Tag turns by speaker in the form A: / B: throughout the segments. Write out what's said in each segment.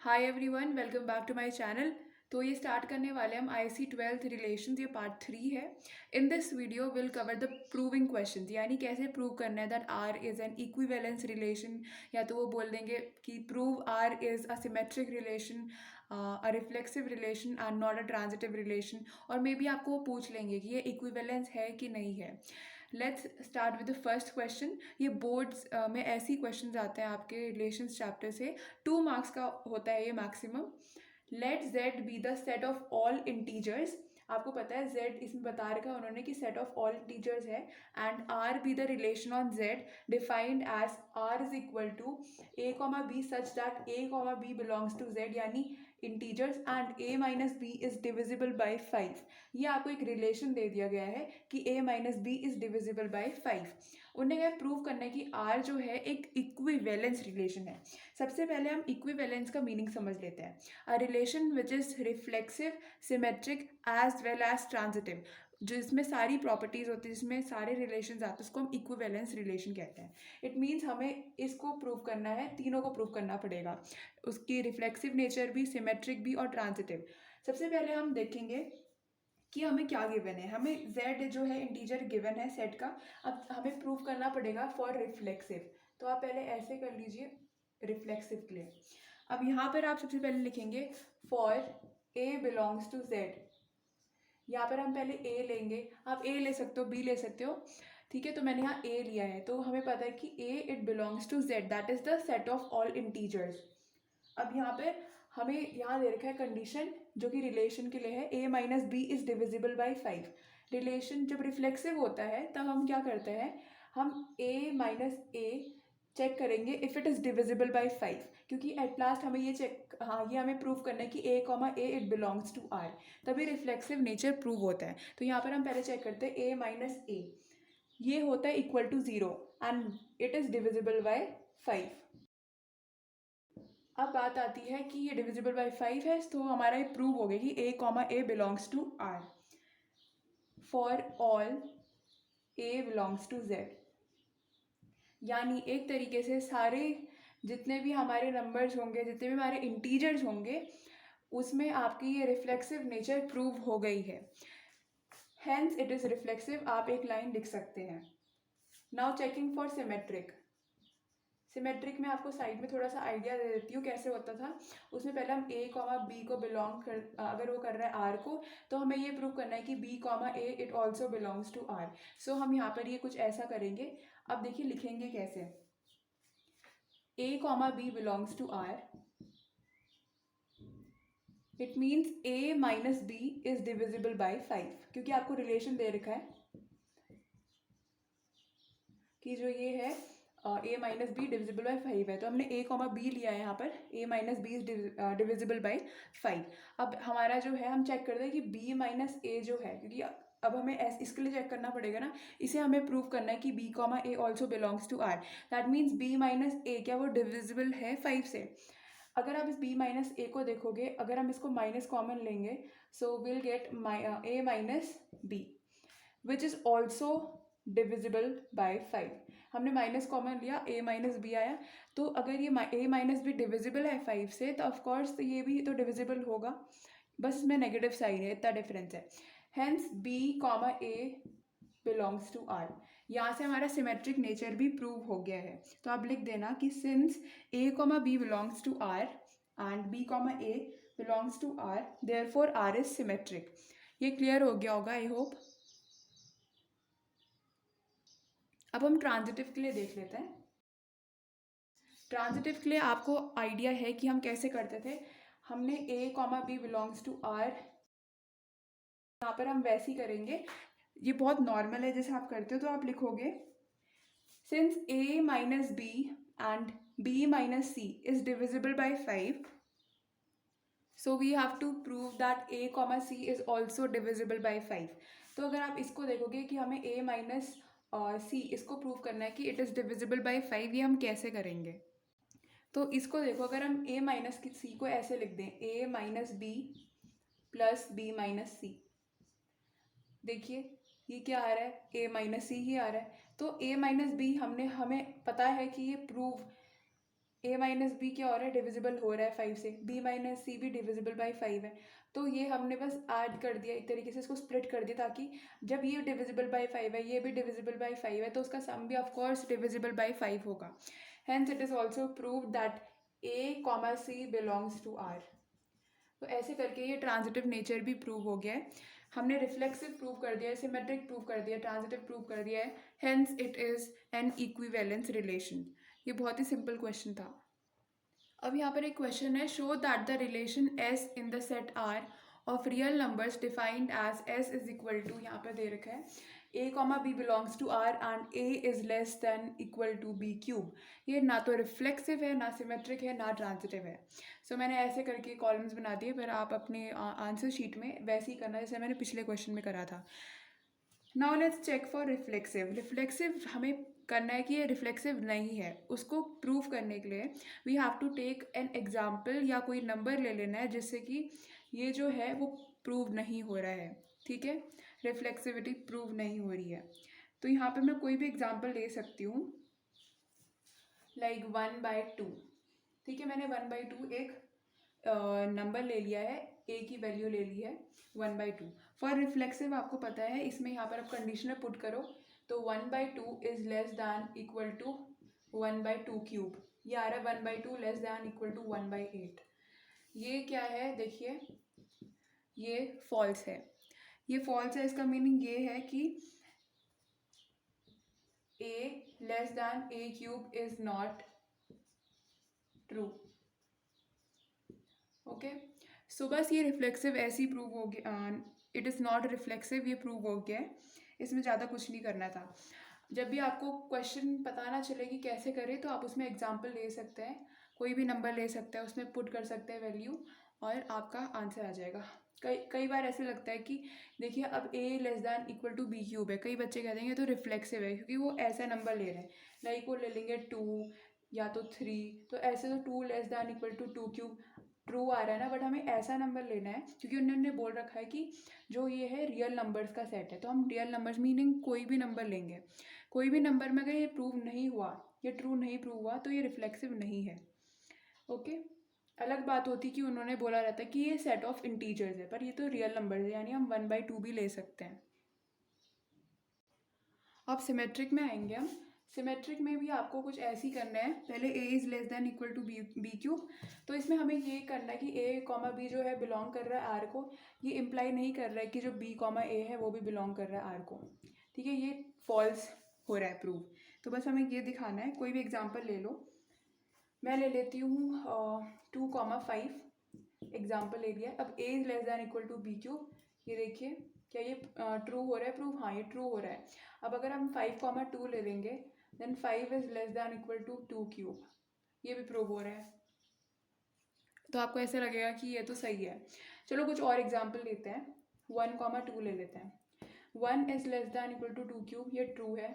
A: Hi everyone, welcome back to my channel. तो ये start करने वाले हम आईसी 12th रिलेशंस, ये पार्ट 3 है। In this video will cover the proving questions, यानी कैसे प्रूव करना है that R is an equivalence relation, या तो वो बोल देंगे कि prove R is a symmetric relation, a reflexive relation and not a transitive relation, और मे बी आपको वो पूछ लेंगे कि ये इक्विवेलेंस है कि नहीं है। Let's start with the first question. ये बोर्ड्स में ऐसे ही क्वेश्चन आते हैं आपके रिलेशंस चैप्टर से। 2 मार्क्स का होता है ये maximum. Let Z be the set of all integers. आपको पता है जेड इसमें बता रखा है उन्होंने कि सेट ऑफ ऑल इंटीजर्स है, and R be the relation on Z defined as R is equal to a comma b such that a comma B belongs to Z, यानी integers, and a minus B is divisible by 5। ये आपको एक relation दे दिया गया है कि a minus B is divisible by 5। उन्हें क्या प्रूव करना है कि आर जो है एक इक्विवेलेंस रिलेशन है। सबसे पहले हम इक्विवेलेंस का मीनिंग समझ लेते हैं। A relation which is reflexive, symmetric as well as transitive, जिसमें सारी प्रॉपर्टीज होती है, जिसमें सारे रिलेशन आते हैं, उसको हम इक्विवेलेंस रिलेशन कहते हैं। इट मीन्स हमें इसको प्रूव करना है, तीनों को प्रूव करना पड़ेगा, उसकी रिफ्लेक्सिव नेचर भी, सिमेट्रिक भी और ट्रांजिटिव। सबसे पहले हम देखेंगे कि हमें क्या गिवन है। हमें z जो है इंटीजर गिवन है सेट का। अब हमें प्रूव करना पड़ेगा फॉर रिफ्लेक्सिव। तो आप पहले ऐसे कर लीजिए रिफ्लेक्सिव के लिए। अब यहाँ पर आप सबसे पहले लिखेंगे for a belongs to z। यहाँ पर हम पहले a लेंगे, आप a ले सकते हो, b ले सकते हो, ठीक है। तो मैंने यहाँ a लिया है, तो हमें पता है कि a it belongs to z, that is the set of all integers. अब यहाँ पे हमें यहाँ दे रखा है कंडीशन जो कि रिलेशन के लिए है, a minus B is divisible by 5। Relation जब रिफ्लेक्सिव होता है तब हम क्या करते हैं, हम a माइनस ए चेक करेंगे if it is divisible by 5, क्योंकि एट लास्ट हमें ये चेक, हाँ, ये हमें प्रूव करना है कि a comma A it belongs to r, तभी रिफ्लेक्सिव नेचर प्रूव होता है। तो यहाँ पर हम पहले चेक करते हैं a माइनस ए, ये होता है equal to 0 and it is divisible by 5। अब बात आती है कि ये डिविजिबल बाई 5 है, तो हमारा ये प्रूव हो गया कि a comma A belongs to R for all a belongs to z। यानी एक तरीके से सारे जितने भी हमारे नंबर्स होंगे, जितने भी हमारे इंटीजर्स होंगे, उसमें आपकी ये रिफ्लेक्सिव नेचर प्रूव हो गई है। हेंस इट इज़ रिफ्लेक्सिव, आप एक लाइन लिख सकते हैं। Now checking for symmetric. Symmetric में आपको साइड में थोड़ा सा आइडिया दे देती हूँ कैसे होता था। उसमें पहले हम a कॉमा बी को बिलोंग कर, अगर वो कर रहा है r को, तो हमें ये प्रूव करना है कि b comma A it also belongs to r। So हम यहाँ पर ये कुछ ऐसा करेंगे। अब देखिए लिखेंगे कैसे, a comma B belongs to r, it means a minus B is divisible by 5, क्योंकि आपको रिलेशन दे रखा है कि जो ये है a minus be divisible by 5 है, तो हमने a कॉमा बी लिया है यहाँ पर, a minus B is divisible by 5। अब हमारा जो है हम चेक करते हैं कि b माइनस ए जो है, क्योंकि अब हमें इसके लिए चेक करना पड़ेगा ना, इसे हमें प्रूव करना है कि b comma a also belongs to r। That means b minus a क्या वो डिविजिबल है 5 से। अगर आप इस b माइनस ए को देखोगे, अगर हम इसको माइनस कॉमन लेंगे, so will get a minus B which is also divisible by 5। हमने माइनस कॉमन लिया, a माइनस बी आया, तो अगर ये a माइनस बी डिविजिबल है 5 से, तो ऑफकोर्स ये भी तो डिविजिबल होगा, बस इसमें नेगेटिव साइन है, इतना डिफरेंस है। Hence b comma A belongs to r। यहाँ से हमारा सिमेट्रिक नेचर भी प्रूव हो गया है। तो आप लिख देना कि since a comma B belongs to r and b comma A belongs to r, therefore r is symmetric. ये क्लियर हो गया होगा आई होप। अब हम ट्रांजिटिव के लिए देख लेते हैं। ट्रांजिटिव के लिए आपको आइडिया है कि हम कैसे करते थे। हमने a comma B belongs to r, यहाँ पर हम वैसे ही करेंगे, ये बहुत नॉर्मल है जैसे आप करते हो। तो आप लिखोगे since a minus B and b minus C is divisible by 5, so we have to prove that a comma C is also divisible by 5। तो अगर आप इसको देखोगे कि हमें a माइनस सी इसको प्रूव करना है कि इट इज़ डिविजिबल बाई 5, ये हम कैसे करेंगे। तो इसको देखो, अगर हम a माइनस सी को ऐसे लिख दें, a minus b plus b minus c, देखिए ये क्या आ रहा है, a माइनस सी ही आ रहा है। तो a माइनस बी हमें पता है कि ये प्रूव a माइनस बी क्या हो रहा है, डिविजिबल हो रहा है 5 से, b माइनस सी भी डिविजिबल बाई 5 है। तो ये हमने बस ऐड कर दिया, एक तरीके से इसको स्प्लिट कर दिया, ताकि जब ये डिविजिबल बाई 5 है, ये भी डिविजिबल बाई 5 है, तो उसका सम भी ऑफकोर्स डिविजिबल बाई 5 होगा। Hence it is also prove that a, c belongs to r। तो ऐसे करके ये ट्रांजिटिव नेचर भी प्रूव हो गया है। हमने रिफ्लेक्सिव प्रूव कर दिया है, सिमेट्रिक प्रूव कर दिया है, ट्रांजिटिव प्रूव कर दिया है। Hence it is an equivalence relation. ये बहुत ही सिंपल क्वेश्चन था। अब यहाँ पर एक क्वेश्चन है, show that the relation S in the set R of real numbers defined as S is equal to, यहाँ पर दे रखा है a comma B belongs to R and a is less than equal to B cube. ये ना तो reflexive है, ना सिमेट्रिक है, ना ट्रांजिटिव है। सो मैंने ऐसे करके कॉलम्स बना दिए, पर आप अपने आंसर शीट में वैसे ही करना जैसे मैंने पिछले क्वेश्चन में करा था। Now let's check for reflexive. Reflexive हमें करना है कि ये रिफ्लेक्सिव नहीं है। उसको प्रूव करने के लिए we have to take an example या कोई नंबर ले लेना है जिससे कि ये जो है वो प्रूव नहीं हो रहा है। ठीक है, रिफ्लेक्सिविटी प्रूव नहीं हो रही है। तो यहाँ पे मैं कोई भी एग्जाम्पल ले सकती हूँ, लाइक 1/2। ठीक है, मैंने 1/2 एक नंबर ले लिया है, ए की वैल्यू ले ली है 1/2। फॉर रिफ्लेक्सिव आपको पता है, इसमें यहाँ पर आप कंडीशनर पुट करो तो 1/2 is less than equal to 1/2 cube. ये आ रहा है 1/2 लेस दैन इक्वल टू 1/8। ये क्या है देखिए, ये फॉल्स है। ये फॉल्स है, इसका मीनिंग ये है कि a less than a cube is not true. Okay, so बस ये रिफ्लेक्सिव ऐसे ही प्रूव हो गया, इट इज़ नॉट रिफ्लेक्सिव, ये प्रूव हो गया है। इसमें ज़्यादा कुछ नहीं करना था। जब भी आपको क्वेश्चन पता ना चले कि कैसे करें, तो आप उसमें एग्जांपल ले सकते हैं, कोई भी नंबर ले सकते हैं, उसमें पुट कर सकते हैं वैल्यू और आपका आंसर आ जाएगा। कई कई बार ऐसे लगता है कि देखिए अब a less than equal to B cube है, कई बच्चे कहते हैं तो रिफ्लेक्सिव है, क्योंकि वो ऐसा नंबर ले रहे हैं, लाइक वो ले लेंगे 2 या तो 3, तो ऐसे तो 2 less than equal to 2 cube true आ रहा है ना। बट हमें ऐसा नंबर लेना है, क्योंकि उन्होंने बोल रखा है कि जो ये है रियल नंबर्स का सेट है, तो हम रियल नंबर्स मीनिंग कोई भी नंबर लेंगे। कोई भी नंबर में अगर ये प्रूव नहीं हुआ, ये ट्रू नहीं प्रूव हुआ, तो ये रिफ्लेक्सिव नहीं है। ओके, अलग बात होती कि उन्होंने बोला रहता है कि ये सेट ऑफ इंटीजर्स है, पर ये तो रियल नंबर्स है, यानी हम 1/2 भी ले सकते हैं। अब सिमेट्रिक में आएंगे हम। सिमेट्रिक में भी आपको कुछ ऐसे ही करना है, पहले a is less than equal to B cube. तो इसमें हमें ये करना है कि a कॉमा बी जो है बिलोंग कर रहा है r को। ये इम्प्लाई नहीं कर रहा है कि जो b कॉमा a है वो भी बिलोंग कर रहा है r को। ठीक है, ये फॉल्स हो रहा है प्रूव। तो बस हमें ये दिखाना है, कोई भी एग्जाम्पल ले लो। मैं ले लेती हूँ 2,5 एग्जाम्पल ले लिया। अब a is less than equal to B cube. ये देखिए क्या ये ट्रू हो रहा है प्रूव? हाँ, ये ट्रू हो रहा है। अब अगर हम 5,2 ले लेंगे, then 5 is less than equal to 2 cube. ये भी प्रूव हो रहा है। तो आपको ऐसे लगेगा कि ये तो सही है। चलो कुछ और एग्जाम्पल लेते हैं, 1,2 ले लेते हैं। 1 is less than equal to 2 cube, ये ट्रू है।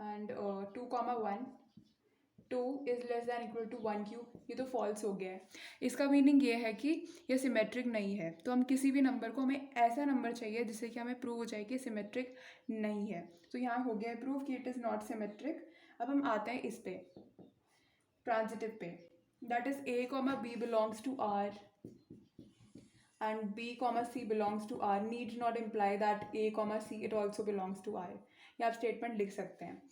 A: And 2,1 2 is less than equal to 1 cube, ये तो फॉल्स हो गया है। इसका मीनिंग ये है कि ये सिमेट्रिक नहीं है। तो हम किसी भी नंबर को, हमें ऐसा नंबर चाहिए जिससे कि हमें प्रूव हो जाए कि सिमेट्रिक नहीं है। तो यहाँ हो गया है प्रूव कि इट इज़ नॉट सिमेट्रिक। अब हम आते हैं इस पे, ट्रांजिटिव पे, that is a comma B belongs to r and b comma c belongs to r need not imply that a comma c it also belongs to r। ये आप statement लिख सकते हैं।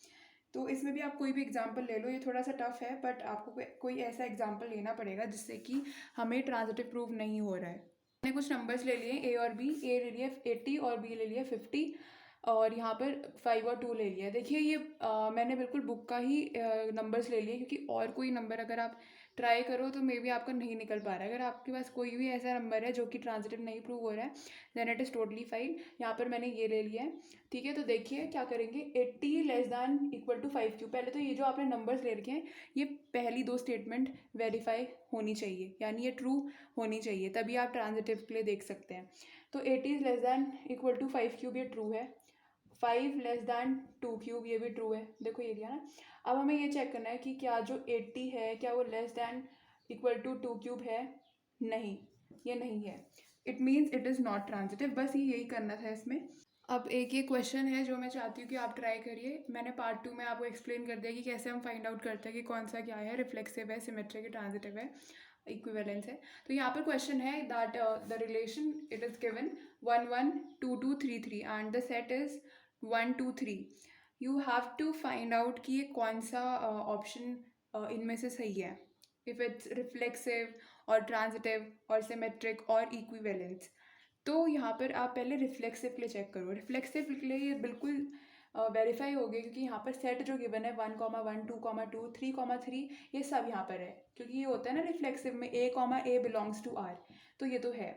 A: तो इसमें भी आप कोई भी एग्जाम्पल ले लो, ये थोड़ा सा टफ है, बट आपको कोई ऐसा एग्जाम्पल लेना पड़ेगा जिससे कि हमें ट्रांजिटिव प्रूव नहीं हो रहा है। मैंने कुछ नंबर्स ले लिए, ए और बी। ए ले लिया 80 और बी ले लिया 50, और यहाँ पर 5 और 2 ले लिया। देखिए ये मैंने बिल्कुल बुक का ही नंबर्स ले लिए, क्योंकि और कोई नंबर अगर आप ट्राई करो तो मे बी आपका नहीं निकल पा रहा है। अगर आपके पास कोई भी ऐसा नंबर है जो कि ट्रांजिटिव नहीं प्रूव हो रहा है, then it is totally fine. यहाँ पर मैंने ये ले लिया है। ठीक है, तो देखिए क्या करेंगे, 80 less than equal to 5 cube. पहले तो ये जो आपने नंबर्स ले रखे हैं, ये पहली दो स्टेटमेंट वेरीफाई होनी चाहिए, यानी ये ट्रू होनी चाहिए, तभी आप ट्रांजिटिव के लिए देख सकते हैं। तो 80 less than equal to 5 cube, ये ट्रू है। 5 लेस दैन 2 क्यूब, ये भी ट्रू है। देखो ये लिया ना। अब हमें ये चेक करना है कि क्या जो 80 है क्या वो less than equal to 2 cube है? नहीं, ये नहीं है। It means it is not transitive. बस यही करना था इसमें। अब एक ये क्वेश्चन है जो मैं चाहती हूँ कि आप ट्राई करिए। मैंने पार्ट 2 में आपको एक्सप्लेन कर दिया कि कैसे हम फाइंड आउट करते हैं कि कौन सा क्या है, रिफ्लेक्सिव है, सिमेट्रिक है, ट्रांजिटिव है, इक्विवेलेंस है। तो यहाँ पर क्वेश्चन है that the relation it is given 1 1 2 2 3 3 and the set is 1 2 3। You have to find out कि ये कौन सा ऑप्शन इनमें से सही है, इफ़ इट्स रिफ्लेक्सिव और ट्रांजिटिव और सिमेट्रिक और इक्विवेलेंस। तो यहाँ पर आप पहले रिफ्लेक्सिव के लिए चेक करो। रिफ्लेक्सिव के लिए ये बिल्कुल वेरीफाई हो गया, क्योंकि यहाँ पर सेट जो गिवन है 1 1 2 2 3 3 ये सब यहाँ पर है, क्योंकि ये होता है ना रिफ्लेक्सिव में A बिलोंग्स टू R, तो ये तो है।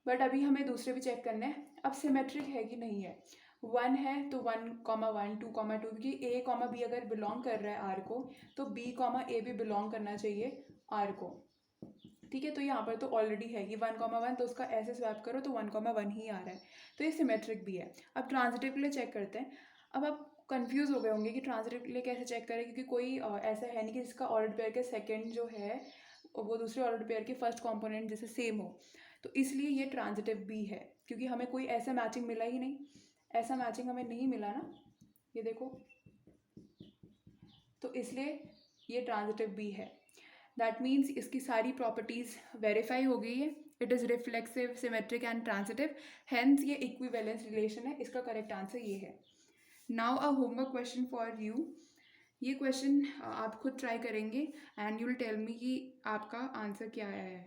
A: बट अभी हमें दूसरे भी चेक करने हैं। अब सिमेट्रिक है कि नहीं है। 1 है तो 1 1 2 2, क्योंकि A B अगर बिलोंग कर रहा है R को, तो B A भी बिलोंग करना चाहिए R को। ठीक है, तो यहाँ पर तो ऑलरेडी है कि 1 1, तो उसका ऐसे स्वैप करो तो 1 1 ही आ रहा है, तो ये सिमेट्रिक भी है। अब ट्रांजिटिव के लिए चेक करते हैं। अब आप कंफ्यूज हो गए होंगे कि ट्रांजिटिव के लिए कैसे चेक करें, क्योंकि कोई ऐसा है नहीं कि जिसका ऑर्डर पेयर के सेकंड जो है वो दूसरे ऑर्डर पेयर के फर्स्ट कंपोनेंट जैसे सेम हो, तो इसलिए ये ट्रांजिटिव भी है, क्योंकि हमें कोई ऐसा मैचिंग मिला ही नहीं। ऐसा मैचिंग हमें नहीं मिला ना, ये देखो, तो इसलिए ये ट्रांजिटिव भी है। दैट मीन्स इसकी सारी प्रॉपर्टीज़ वेरीफाई हो गई है। It is reflexive, symmetric and transitive, hence ये इक्विवेलेंस रिलेशन है। इसका करेक्ट आंसर ये है। Now a homework question for you. ये क्वेश्चन आप खुद ट्राई करेंगे and you will tell me कि आपका आंसर क्या आया है।